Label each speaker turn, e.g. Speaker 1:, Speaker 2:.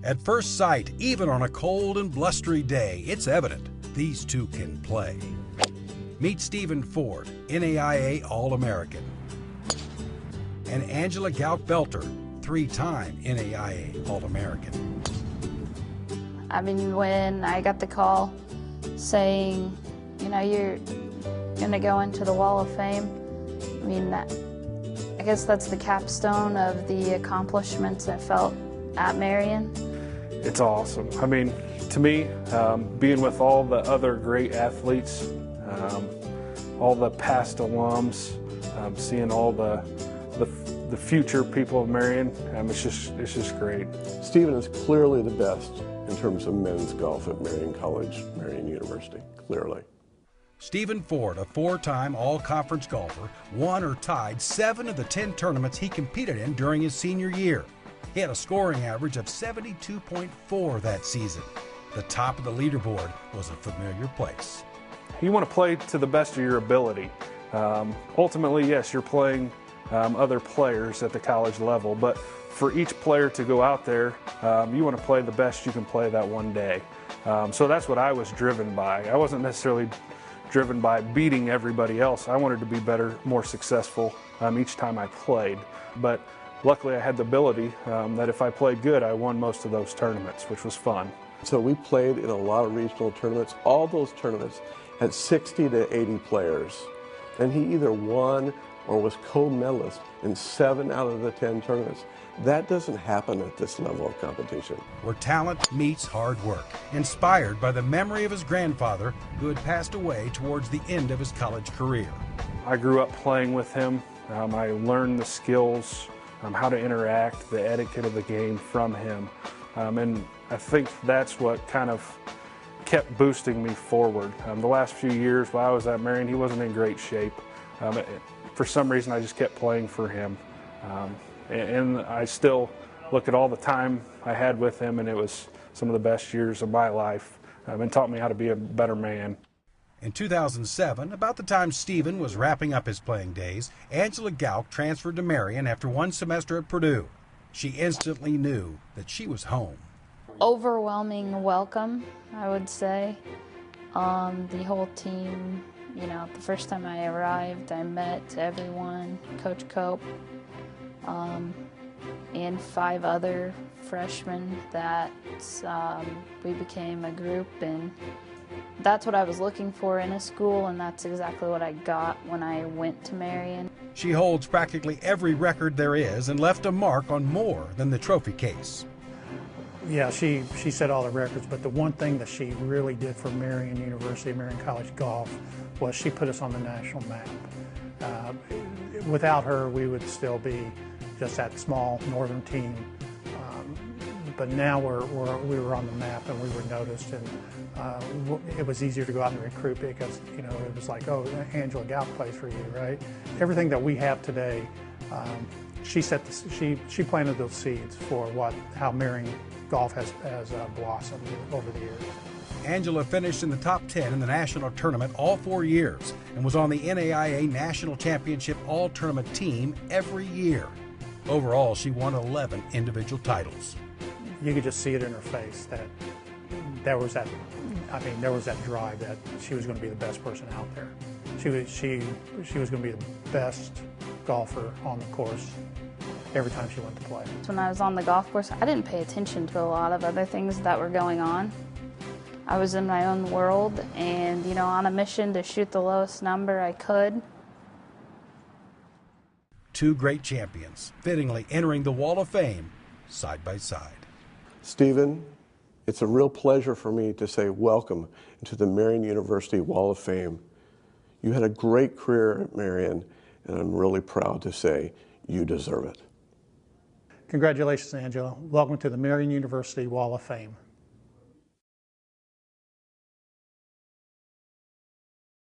Speaker 1: At first sight, even on a cold and blustery day, it's evident these two can play. Meet Stephen Ford, NAIA All-American, and Angela Gauk-Belter, three-time NAIA All-American.
Speaker 2: I mean, when I got the call saying, you know, you're going to go into the Wall of Fame, I mean, I guess that's the capstone of the accomplishments I felt at Marion.
Speaker 3: It's awesome. I mean, to me, being with all the other great athletes, all the past alums, seeing all the future people of Marion, it's just great.
Speaker 4: Stephen is clearly the best in terms of men's golf at Marion College, Marion University, clearly.
Speaker 1: Stephen Ford, a four-time all-conference golfer, won or tied 7 of the 10 tournaments he competed in during his senior year. He had a scoring average of 72.4 that season. The top of the leaderboard was a familiar place.
Speaker 3: You want to play to the best of your ability. Ultimately, yes, you're playing other players at the college level, but for each player to go out there, you want to play the best you can play that one day. So that's what I was driven by. I wasn't necessarily driven by beating everybody else. I wanted to be better, more successful each time I played. But luckily I had the ability that if I played good, I won most of those tournaments, which was fun.
Speaker 4: So we played in a lot of regional tournaments. All those tournaments had 60 to 80 players. And he either won or was co-medalist in 7 out of the 10 tournaments. That doesn't happen at this level of competition.
Speaker 1: Where talent meets hard work, inspired by the memory of his grandfather who had passed away towards the end of his college career.
Speaker 3: I grew up playing with him. I learned the skills, how to interact, the etiquette of the game from him. And I think that's what kind of kept boosting me forward. The last few years while I was at Marion, he wasn't in great shape. For some reason, I just kept playing for him. And I still look at all the time I had with him, and it was some of the best years of my life, and taught me how to be a better man.
Speaker 1: In 2007, about the time Stephen was wrapping up his playing days, Angela Gauk transferred to Marion after one semester at Purdue. She instantly knew that she was home.
Speaker 2: Overwhelming welcome, I would say. The whole team, you know, the first time I arrived, I met everyone, Coach Cope, and 5 other freshmen that we became a group, and that's what I was looking for in a school, and that's exactly what I got when I went to Marion.
Speaker 1: She holds practically every record there is and left a mark on more than the trophy case.
Speaker 5: Yeah, she set all the records, but the one thing that she really did for Marion University, Marion College Golf, was she put us on the national map. Without her, we would still be just that small northern team. But now we were on the map and we were noticed, and it was easier to go out and recruit because, you know, it was like, oh, Angela Gauk plays for you, right? Everything that we have today, she planted those seeds for how Marion golf has blossomed over the years.
Speaker 1: Angela finished in the top 10 in the national tournament all 4 years and was on the NAIA National Championship All-Tournament team every year. Overall, she won 11 individual titles.
Speaker 5: You could just see it in her face that there was that drive that she was going to be the best person out there. She was going to be the best golfer on the course every time she went to play.
Speaker 2: When I was on the golf course, I didn't pay attention to a lot of other things that were going on. I was in my own world and, you know, on a mission to shoot the lowest number I could.
Speaker 1: 2 great champions, fittingly entering the Wall of Fame side by side.
Speaker 4: Stephen, it's a real pleasure for me to say welcome to the Marion University Wall of Fame. You had a great career at Marion, and I'm really proud to say you deserve it.
Speaker 5: Congratulations, Angela. Welcome to the Marion University Wall of Fame.